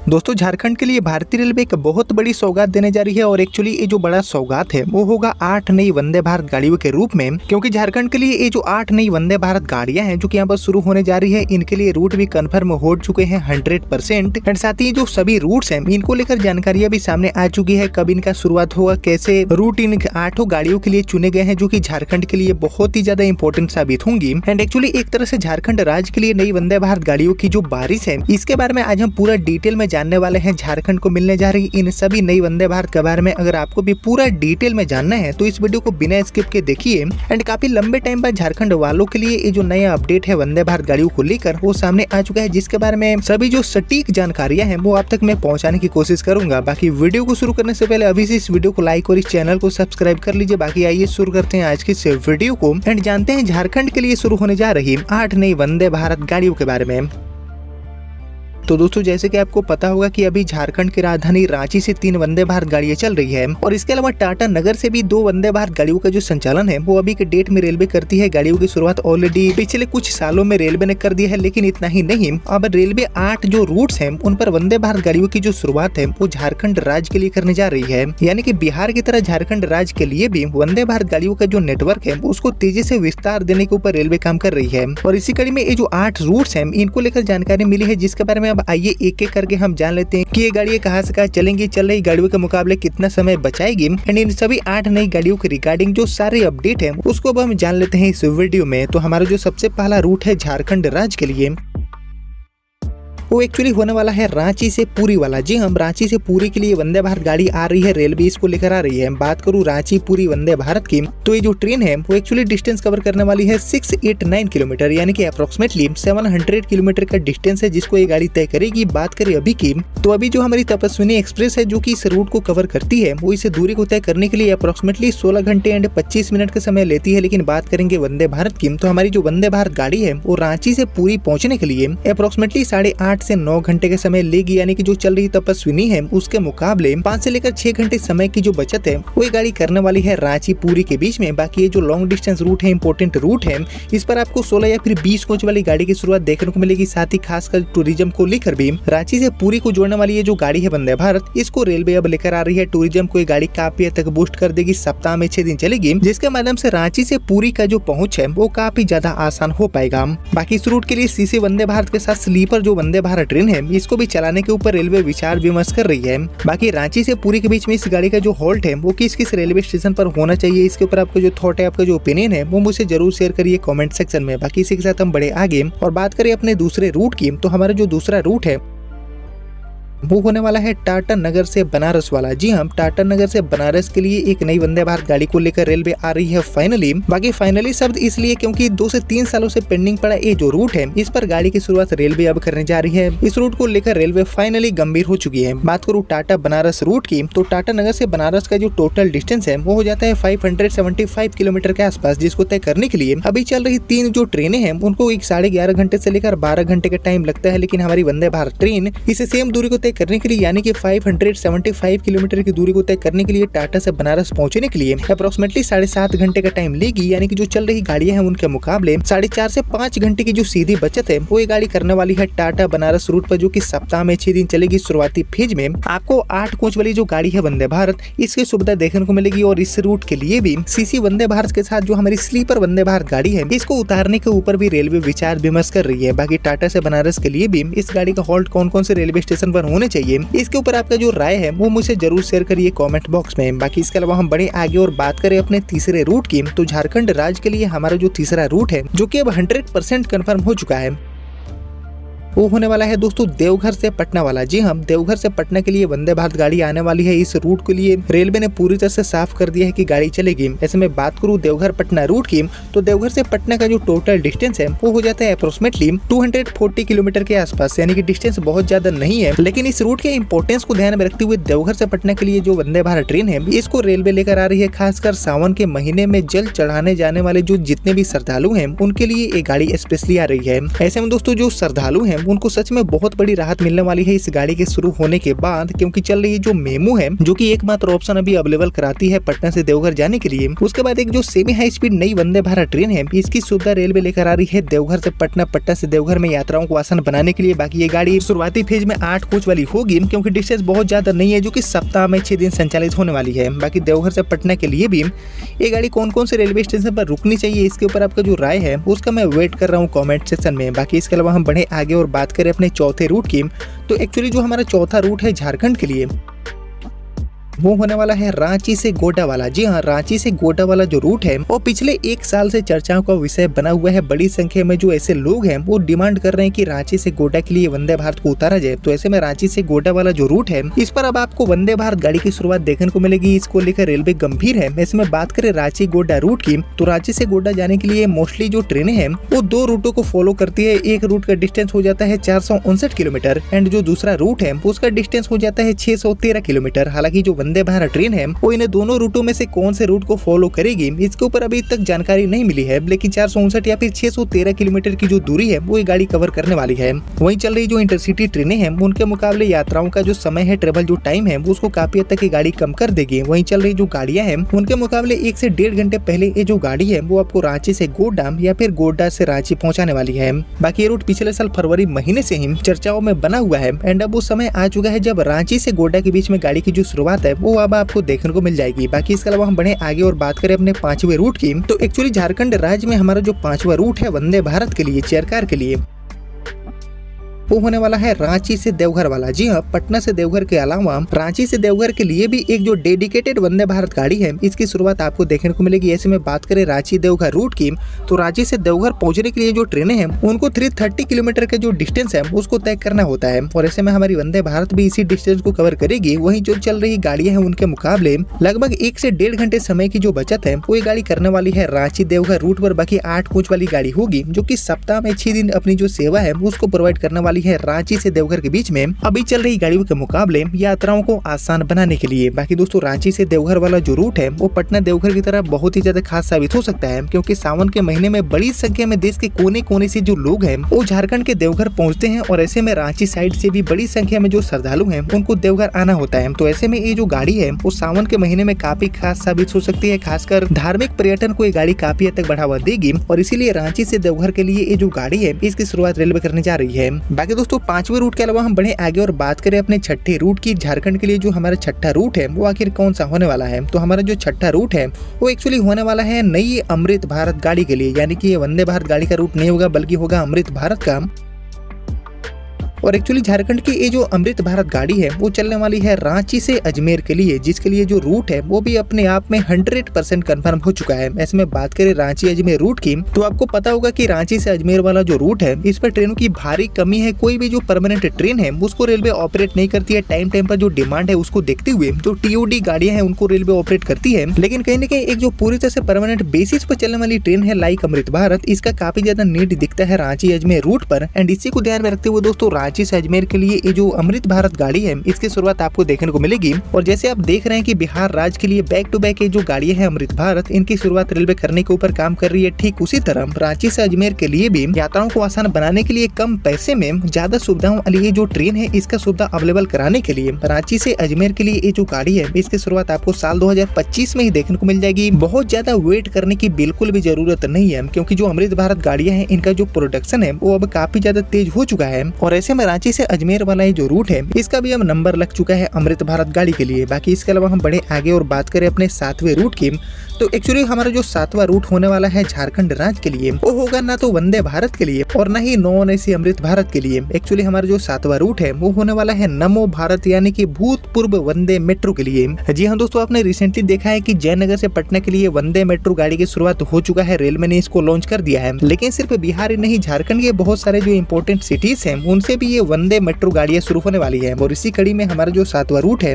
दोस्तों झारखंड के लिए भारतीय रेलवे एक बहुत बड़ी सौगात देने जा रही है और एक्चुअली ये जो बड़ा सौगात है वो होगा 8 नई वंदे भारत गाड़ियों के रूप में, क्योंकि झारखंड के लिए ये जो 8 नई वंदे भारत गाड़ियां हैं जो कि यहाँ पर शुरू होने जा रही है, इनके लिए रूट भी कंफर्म हो चुके हैं 100%। एंड साथ ही जो सभी रूट्स हैं इनको लेकर जानकारियां भी सामने आ चुकी है, कब इनका शुरुआत होगा, कैसे रूट इन 8 गाड़ियों के लिए चुने गए हैं जो की झारखंड के लिए बहुत ही ज्यादा इंपॉर्टेंट साबित होंगी। एंड एक्चुअली एक तरह से झारखंड राज्य के लिए नई वंदे भारत गाड़ियों की जो बारिश है इसके बारे में आज हम पूरा डिटेल में जानने वाले हैं। झारखंड को मिलने जा रही इन सभी नई वंदे भारत के बारे में अगर आपको भी पूरा डिटेल में जानना है तो इस वीडियो को बिना स्किप के देखिए। एंड काफी लंबे टाइम बाद झारखंड वालों के लिए ये जो नया अपडेट है वंदे भारत गाड़ियों को लेकर वो सामने आ चुका है, जिसके बारे में सभी जो सटीक जानकारियां हैं वो आप तक मैं पहुंचाने की कोशिश करूंगा। बाकी वीडियो को शुरू करने से पहले अभी से इस वीडियो को लाइक और इस चैनल को सब्सक्राइब कर लीजिए। बाकी आइए शुरू करते हैं आज की इस वीडियो को एंड जानते हैं झारखंड के लिए शुरू होने जा रही 8 नई वंदे भारत गाड़ियों के बारे में। तो दोस्तों जैसे कि आपको पता होगा कि अभी झारखंड की राजधानी रांची से 3 वंदे भारत गाड़ियां चल रही है और इसके अलावा टाटा नगर से भी 2 वंदे भारत गाड़ियों का जो संचालन है वो अभी के डेट में रेलवे करती है। गाड़ियों की शुरुआत ऑलरेडी पिछले कुछ सालों में रेलवे ने कर दी है, लेकिन इतना ही नहीं, अब रेलवे 8 जो रूट्स हैं उन पर वंदे भारत गाड़ियों की जो शुरुआत है वो झारखंड राज्य के लिए करने जा रही है। यानी कि बिहार की तरह झारखंड राज्य के लिए भी वंदे भारत गाड़ियों का जो नेटवर्क है उसको तेजी से विस्तार देने के ऊपर रेलवे काम कर रही है। और इसी कड़ी में ये जो 8 रूट्स हैं इनको लेकर जानकारी मिली है, जिसके बारे में अब आइए एक करके हम जान लेते हैं कि ये गाड़ियां कहां से कहां चलेंगी, चल रही गाड़ियों के मुकाबले कितना समय बचाएगी। एंड इन सभी 8 नई गाड़ियों के रिगार्डिंग जो सारे अपडेट हैं उसको अब हम जान लेते हैं इस वीडियो में। तो हमारा जो सबसे पहला रूट है झारखंड राज्य के लिए वो एक्चुअली होने वाला है रांची से पुरी वाला। जी हम रांची से पुरी के लिए वंदे भारत गाड़ी आ रही है, रेलवे इसको लेकर आ रही है। बात करूं रांची पुरी वंदे भारत की तो ये जो ट्रेन है वो एक्चुअली डिस्टेंस कवर करने वाली है 689 किलोमीटर, यानी कि अप्रोक्सीमेटली 700 किलोमीटर का डिस्टेंस है जिसको ये गाड़ी तय करेगी। बात करें अभी की तो अभी जो हमारी तपस्विनी एक्सप्रेस है जो की इस रूट को कवर करती है वो इस दूरी को तय करने के लिए अप्रोक्सीमेटली 16 घंटे एंड 25 मिनट का समय लेती है। लेकिन बात करेंगे वंदे भारत की तो हमारी जो वंदे भारत गाड़ी है वो रांची से पुरी पहुंचने के लिए अप्रोक्सीमेटली 8.5 से 9 घंटे के समय लेगी। यानी कि जो चल रही तपस्विनी है उसके मुकाबले 5 से लेकर 6 घंटे समय की जो बचत है वो गाड़ी करने वाली है रांची पुरी के बीच में। बाकी ये जो लॉन्ग डिस्टेंस रूट है, इंपोर्टेंट रूट है, इस पर आपको 16 या फिर 20 कोच वाली गाड़ी की शुरुआत देखने को मिलेगी। साथ ही खासकर टूरिज्म को लेकर भी रांची से पुरी को जोड़ने वाली ये जो गाड़ी है वंदे भारत, इसको रेलवे अब लेकर आ रही है। टूरिज्म को ये गाड़ी काफी हद तक बूस्ट कर देगी, सप्ताह में 6 दिन चलेगी, जिसके माध्यम से रांची से पुरी का जो पहुंच है वो काफी ज्यादा आसान हो पाएगा। बाकी इस रूट के लिए सीसी वंदे भारत के साथ स्लीपर जो वंदे भारत ट्रेन है इसको भी चलाने के ऊपर रेलवे विचार विमर्श कर रही है। बाकी रांची से पुरी के बीच में इस गाड़ी का जो हॉल्ट है वो किस किस रेलवे स्टेशन पर होना चाहिए, इसके ऊपर आपका जो थॉट है, आपका जो ओपिनियन है वो मुझसे जरूर शेयर करिए कमेंट सेक्शन में। बाकी इसी के साथ हम बढ़े आगे और बात करें अपने दूसरे रूट की तो हमारा जो दूसरा रूट है वो होने वाला है टाटा नगर से बनारस वाला। जी हम टाटा नगर से बनारस के लिए एक नई वंदे भारत गाड़ी को लेकर रेलवे आ रही है फाइनली। बाकी फाइनली शब्द इसलिए क्योंकि 2 से 3 सालों से पेंडिंग पड़ा ये जो रूट है इस पर गाड़ी की शुरुआत रेलवे अब करने जा रही है। इस रूट को लेकर रेलवे फाइनली गंभीर हो चुकी है। बात करूँ टाटा बनारस रूट की तो टाटा नगर से बनारस का जो टोटल डिस्टेंस है वो हो जाता है 575 किलोमीटर के आसपास, जिसको तय करने के लिए अभी चल रही 3 जो ट्रेनें हैं उनको 11.5 घंटे से लेकर 12 घंटे का टाइम लगता है। लेकिन हमारी वंदे भारत ट्रेन इसे सेम दूरी को तय करने के लिए यानी कि 575 किलोमीटर की दूरी को तय करने के लिए टाटा से बनारस पहुंचने के लिए अप्रोक्सीमेटली 7.5 घंटे का टाइम लेगी। यानी कि जो चल रही गाड़ियां हैं उनके मुकाबले 4.5 से 5 घंटे की जो सीधी बचत है वो ये गाड़ी करने वाली है टाटा बनारस रूट पर, जो कि सप्ताह में 6 दिन चलेगी। शुरुआती फेज में आपको 8 कोच वाली जो गाड़ी है वंदे भारत इसकी सुविधा देखने को मिलेगी और इस रूट के लिए भी सीसी वंदे भारत के साथ जो हमारी स्लीपर वंदे भारत गाड़ी है इसको उतारने के ऊपर भी रेलवे विचार विमर्श कर रही है। बाकी टाटा से बनारस के लिए भी इस गाड़ी का हॉल्ट कौन कौन से रेलवे स्टेशन पर होने चाहिए इसके ऊपर आपका जो राय है वो मुझे जरूर शेयर करिए कमेंट बॉक्स में। बाकी इसके अलावा हम बढ़े आगे और बात करें अपने तीसरे रूट की तो झारखंड राज्य के लिए हमारा जो तीसरा रूट है जो कि अब 100% कंफर्म हो चुका है वो होने वाला है दोस्तों देवघर से पटना वाला। जी हम देवघर से पटना के लिए वंदे भारत गाड़ी आने वाली है। इस रूट के लिए रेलवे ने पूरी तरह से साफ कर दिया है कि गाड़ी चलेगी। ऐसे में बात करूं देवघर पटना रूट की तो देवघर से पटना का जो टोटल डिस्टेंस है वो हो जाता है अप्रोक्सीमेटली 240 किलोमीटर के आसपास, यानी कि डिस्टेंस बहुत ज्यादा नहीं है। लेकिन इस रूट के इंपोर्टेंस को ध्यान में रखते हुए देवघर से पटना के लिए जो वंदे भारत ट्रेन है इसको रेलवे लेकर आ रही है। खासकर सावन के महीने में जल चढ़ाने जाने वाले जो जितने भी श्रद्धालु हैं उनके लिए ये गाड़ी स्पेशली आ रही है। ऐसे में दोस्तों जो श्रद्धालु हैं उनको सच में बहुत बड़ी राहत मिलने वाली है इस गाड़ी के शुरू होने के बाद, क्योंकि चल रही जो मेमू है जो कि एकमात्र ऑप्शन अभी अवेलेबल कराती है पटना से देवघर जाने के लिए। उसके बाद एक जो सेमी हाई स्पीड नई वंदे भारत ट्रेन है, इसकी सुविधा रेलवे लेकर आ रही है देवघर से पटना, पटना से देवघर में यात्राओं को आसान बनाने के लिए। बाकी ये गाड़ी शुरुआती फेज में 8 कोच वाली होगी, क्योंकि डिस्टेंस बहुत ज्यादा नहीं है, जो कि सप्ताह में 6 दिन संचालित होने वाली है। बाकी देवघर से पटना के लिए भी ये गाड़ी कौन कौन से रेलवे स्टेशन पर रुकनी चाहिए, इसके ऊपर आपका जो राय है उसका मैं वेट कर रहा हूँ कमेंट सेक्शन में। बाकी इसके अलावा हम बढ़े आगे और बात करें अपने चौथे रूट की, तो एक्चुअली जो हमारा चौथा रूट है झारखंड के लिए वो होने वाला है रांची से गोड्डा वाला। जी हाँ, रांची से गोड्डा वाला जो रूट है वो पिछले 1 साल से चर्चाओं का विषय बना हुआ है। बड़ी संख्या में जो ऐसे लोग हैं वो डिमांड कर रहे हैं कि रांची से गोड्डा के लिए वंदे भारत को उतारा जाए। तो ऐसे में रांची से गोड्डा वाला जो रूट है इस पर अब आपको वंदे भारत गाड़ी की शुरुआत देखने को मिलेगी। इसको लेकर रेलवे गंभीर है। ऐसे में बात करें रांची गोड्डा रूट की, तो रांची से गोड्डा जाने के लिए मोस्टली जो ट्रेनें हैं वो 2 रूटों को फॉलो करती है। एक रूट का डिस्टेंस हो जाता है 459 किलोमीटर एंड जो दूसरा रूट है उसका डिस्टेंस हो जाता है 613 किलोमीटर। हालांकि जो वंदे भारत ट्रेन है वो इन दोनों रूटों में से कौन से रूट को फॉलो करेगी इसके ऊपर अभी तक जानकारी नहीं मिली है, लेकिन 459 या फिर 613 किलोमीटर की जो दूरी है वो ये गाड़ी कवर करने वाली है। वहीं चल रही जो इंटरसिटी ट्रेनें हैं उनके मुकाबले यात्राओं का जो समय है, ट्रेवल जो टाइम है, उसको काफी हद तक ये गाड़ी कम कर देगी। वहीं चल रही जो गाड़ियां हैं उनके मुकाबले 1 से 1.5 घंटे पहले ये जो गाड़ी है वो आपको रांची से गोड्डा या फिर गोड्डा से रांची पहुंचाने वाली है। बाकी ये रूट पिछले साल फरवरी महीने से ही चर्चाओं में बना हुआ है एंड अब वो समय आ चुका है जब रांची से गोड्डा के बीच में गाड़ी की जो शुरुआत है वो अब आपको देखने को मिल जाएगी। बाकी इसके अलावा हम बढ़े आगे और बात करें अपने 5वें रूट की, तो एक्चुअली झारखंड राज्य में हमारा जो 5वां रूट है वंदे भारत के लिए, चेयर कार के लिए, वो होने वाला है रांची से देवघर वाला। जी हाँ, पटना से देवघर के अलावा रांची से देवघर के लिए भी एक जो डेडिकेटेड वंदे भारत गाड़ी है इसकी शुरुआत आपको देखने को मिलेगी। ऐसे में बात करें रांची देवघर रूट की, तो रांची से देवघर पहुंचने के लिए जो ट्रेनें हैं उनको 330 किलोमीटर का जो डिस्टेंस है उसको तय करना होता है और ऐसे में हमारी वंदे भारत भी इसी डिस्टेंस को कवर करेगी। वहीं जो चल रही गाड़ियां हैं उनके मुकाबले लगभग 1 से 1.5 घंटे समय की जो बचत है वो ये गाड़ी करने वाली है रांची देवघर रूट पर। बाकी 8 कोच वाली गाड़ी होगी जो की सप्ताह में 6 दिन अपनी जो सेवा है उसको प्रोवाइड करने वाली है रांची से देवघर के बीच में अभी चल रही गाड़ियों के मुकाबले यात्राओं को आसान बनाने के लिए। बाकी दोस्तों रांची से देवघर वाला जो रूट है वो पटना देवघर की तरह बहुत ही ज्यादा खास साबित हो सकता है, क्योंकि सावन के महीने में बड़ी संख्या में देश के कोने कोने से जो लोग हैं वो झारखंड के देवघर पहुंचते हैं और ऐसे में रांची साइड से भी बड़ी संख्या में जो श्रद्धालु हैं उनको देवघर आना होता है। तो ऐसे में ये जो गाड़ी है वो सावन के महीने में काफी खास साबित हो सकती है। खासकर धार्मिक पर्यटन को ये गाड़ी काफी हद तक बढ़ावा देगी और इसीलिए रांची से देवघर के लिए ये जो गाड़ी है इसकी शुरुआत रेलवे करने जा रही है। बाकी दोस्तों 5वें रूट के अलावा हम बढ़े आगे और बात करें अपने 6ठे रूट की। झारखंड के लिए जो हमारा 6ठा रूट है वो आखिर कौन सा होने वाला है, तो हमारा जो 6ठा रूट है वो एक्चुअली होने वाला है नई अमृत भारत गाड़ी के लिए। यानी कि ये वंदे भारत गाड़ी का रूट नहीं होगा बल्कि होगा अमृत भारत का। और एक्चुअली झारखंड की ये जो अमृत भारत गाड़ी है वो चलने वाली है रांची से अजमेर के लिए, जिसके लिए जो रूट है वो भी अपने आप में 100% कंफर्म हो चुका है। ऐसे में बात करें रांची अजमेर रूट की, तो आपको पता होगा कि रांची से अजमेर वाला जो रूट है इस पर ट्रेनों की भारी कमी है। कोई भी जो परमानेंट ट्रेन है उसको रेलवे ऑपरेट नहीं करती है। टाइम पर जो डिमांड है उसको देखते हुए जो TOD गाड़ियां हैं उनको रेलवे ऑपरेट करती है, लेकिन कहीं न कहीं एक जो पूरी तरह से परमानेंट बेसिस पर चलने वाली ट्रेन है लाइक अमृत भारत, इसका काफी ज्यादा नीड दिखता है रांची अजमेर रूट पर। एंड इसी को ध्यान में रखते हुए दोस्तों रांची से अजमेर के लिए ये जो अमृत भारत गाड़ी है इसकी शुरुआत आपको देखने को मिलेगी। और जैसे आप देख रहे हैं कि बिहार राज्य के लिए बैक टू बैक ये जो गाड़ियां हैं अमृत भारत, इनकी शुरुआत रेलवे करने के ऊपर काम कर रही है। ठीक उसी तरह रांची से अजमेर के लिए भी यात्राओं को आसान बनाने के लिए कम पैसे में ज्यादा सुविधाओं वाली ये जो ट्रेन है इसका सुविधा अवेलेबल कराने के लिए रांची से अजमेर के लिए ये जो गाड़ी है इसकी शुरुआत आपको साल 2025 में ही देखने को मिल जाएगी। बहुत ज्यादा वेट करने की बिल्कुल भी जरूरत नहीं है, क्योंकि जो अमृत भारत गाड़ियां हैं इनका जो प्रोडक्शन है वो अब काफी ज्यादा तेज हो चुका है और ऐसे में रांची से अजमेर वाला जो रूट है इसका भी अब नंबर लग चुका है अमृत भारत गाड़ी के लिए। बाकी इसके अलावा हम बढ़े आगे और बात करें अपने 7वें रूट की, तो एक्चुअली हमारा जो 7वां रूट होने वाला है झारखंड राज्य के लिए वो होगा ना तो वंदे भारत के लिए और ना ही नॉन एसी अमृत भारत के लिए। एक्चुअली हमारा जो 7वां रूट है वो होने वाला है नमो भारत यानी कि भूतपूर्व वंदे मेट्रो के लिए। जी हाँ दोस्तों, आपने रिसेंटली देखा है कि जयनगर से पटना के लिए वंदे मेट्रो गाड़ी की शुरुआत हो चुका है। रेलवे ने इसको लॉन्च कर दिया है, लेकिन सिर्फ बिहार ही नहीं झारखंड के बहुत सारे जो इंपोर्टेंट सिटीज है उनसे भी ये वंदे मेट्रो गाड़ियां शुरू होने वाली है। और इसी कड़ी में हमारा जो 7वां रूट है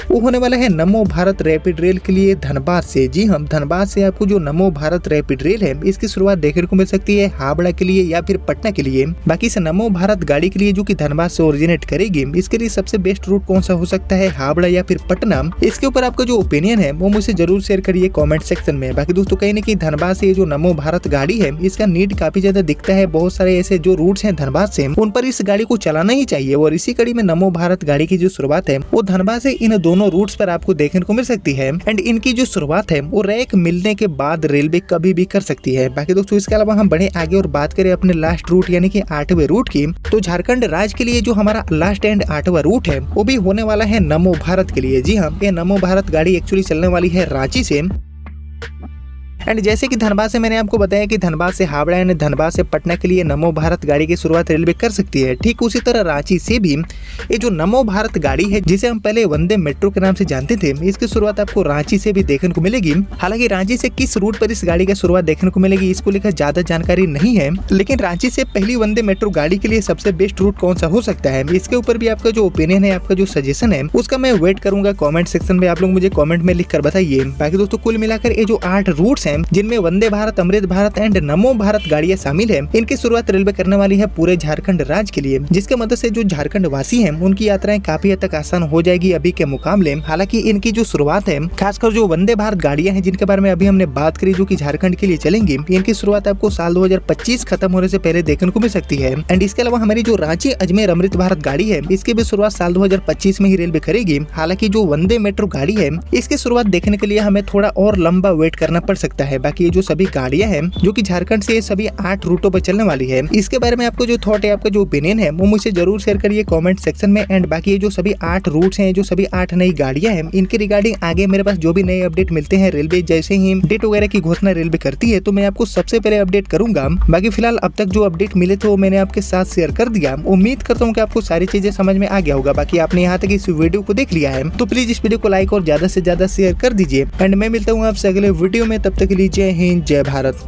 वो होने वाला है नमो भारत रैपिड रेल के लिए धनबाद से। जी हाँ, धनबाद से आपको जो नमो भारत रैपिड रेल है इसकी शुरुआत देखने को मिल सकती है हावड़ा के लिए या फिर पटना के लिए। बाकी इस नमो भारत गाड़ी के लिए जो कि धनबाद से ओरिजिनेट करेगी, इसके लिए सबसे बेस्ट रूट कौन सा हो सकता है, हावड़ा या फिर पटना? इसके ऊपर आपका जो ओपिनियन है वो मुझे जरूर शेयर करिए कमेंट सेक्शन में। बाकी दोस्तों कहीं ना कहीं धनबाद से जो नमो भारत गाड़ी है इसका नीड काफी ज्यादा दिखता है। बहुत सारे ऐसे जो रूट्स हैं धनबाद से उन पर इस गाड़ी को चलाना ही चाहिए और इसी कड़ी में नमो भारत गाड़ी की जो शुरुआत है वो धनबाद से इन दोनों रूट्स पर आपको देखने को मिल सकती है। एंड इनकी जो शुरुआत है वो रैक मिलने के बाद रेलवे कभी भी कर सकती है। बाकी दोस्तों इसके अलावा हम बढ़े आगे और बात करें अपने लास्ट रूट यानी कि 8वें रूट की, तो झारखंड राज्य के लिए जो हमारा लास्ट एंड 8वां रूट है वो भी होने वाला है नमो भारत के लिए। जी हाँ, ये नमो भारत गाड़ी एक्चुअली चलने वाली है रांची से। एंड जैसे कि धनबाद से मैंने आपको बताया कि धनबाद से हावड़ा यानी धनबाद से पटना के लिए नमो भारत गाड़ी की शुरुआत रेलवे कर सकती है, ठीक उसी तरह रांची से भी ये जो नमो भारत गाड़ी है जिसे हम पहले वंदे मेट्रो के नाम से जानते थे, इसकी शुरुआत आपको रांची से भी देखने को मिलेगी। हालांकि रांची से किस रूट पर इस गाड़ी की शुरुआत देखने को मिलेगी इसको लेकर ज्यादा जानकारी नहीं है, लेकिन रांची से पहली वंदे मेट्रो गाड़ी के लिए सबसे बेस्ट रूट कौन सा हो सकता है इसके ऊपर भी आपका जो ओपिनियन है, आपका जो सजेशन है उसका मैं वेट करूंगा कमेंट सेक्शन में। आप लोग मुझे कमेंट में लिख कर बताइए। बाकी दोस्तों कुल मिलाकर ये जो 8 रूट्स हैं जिनमें वंदे भारत, अमृत भारत एंड नमो भारत गाड़ियां शामिल है, इनकी शुरुआत रेलवे करने वाली है पूरे झारखंड राज्य के लिए, जिसके मदद से जो झारखंड वासी हैं उनकी यात्राएं काफी हद तक आसान हो जाएगी अभी के मुकाबले। हालांकि इनकी जो शुरुआत है खासकर जो वंदे भारत गाड़ियां हैं जिनके बारे में अभी हमने बात करी जो कि झारखंड के लिए चलेंगी, इनकी शुरुआत आपको साल 2025 खत्म होने से पहले देखने को मिल सकती है। एंड इसके अलावा हमारी जो रांची अजमेर अमृत भारत गाड़ी है इसकी भी शुरुआत साल 2025 में ही रेलवे करेगी। हालांकि जो वंदे मेट्रो गाड़ी है इसकी शुरुआत देखने के लिए हमें थोड़ा और लंबा वेट करना पड़ सकता है। बाकी ये जो सभी गाड़ियां हैं जो कि झारखंड से सभी 8 रूटों पर चलने वाली है, इसके बारे में आपको जो थॉट है, आपका जो ओपिनियन है वो मुझसे जरूर शेयर करिए कमेंट सेक्शन में। एंड बाकी ये जो सभी 8 रूट्स हैं, जो सभी 8 नई गाड़ियां हैं, इनके रिगार्डिंग आगे मेरे पास जो भी नए अपडेट मिलते हैं रेलवे जैसे ही डेट वगैरह की घोषणा रेलवे करती है तो मैं आपको सबसे पहले अपडेट करूंगा। बाकी फिलहाल अब तक जो अपडेट मिले थे वो मैंने आपके साथ शेयर कर दिया। उम्मीद करता हूँ कि आपको सारी चीजें समझ में आ गया होगा। बाकी आपने यहाँ तक इस वीडियो को देख लिया है तो प्लीज इस वीडियो को लाइक और ज्यादा से ज्यादा शेयर कर दीजिए। एंड मैं मिलता हूँ आपसे अगले वीडियो में, तब तक के लिए जय हिंद जय भारत।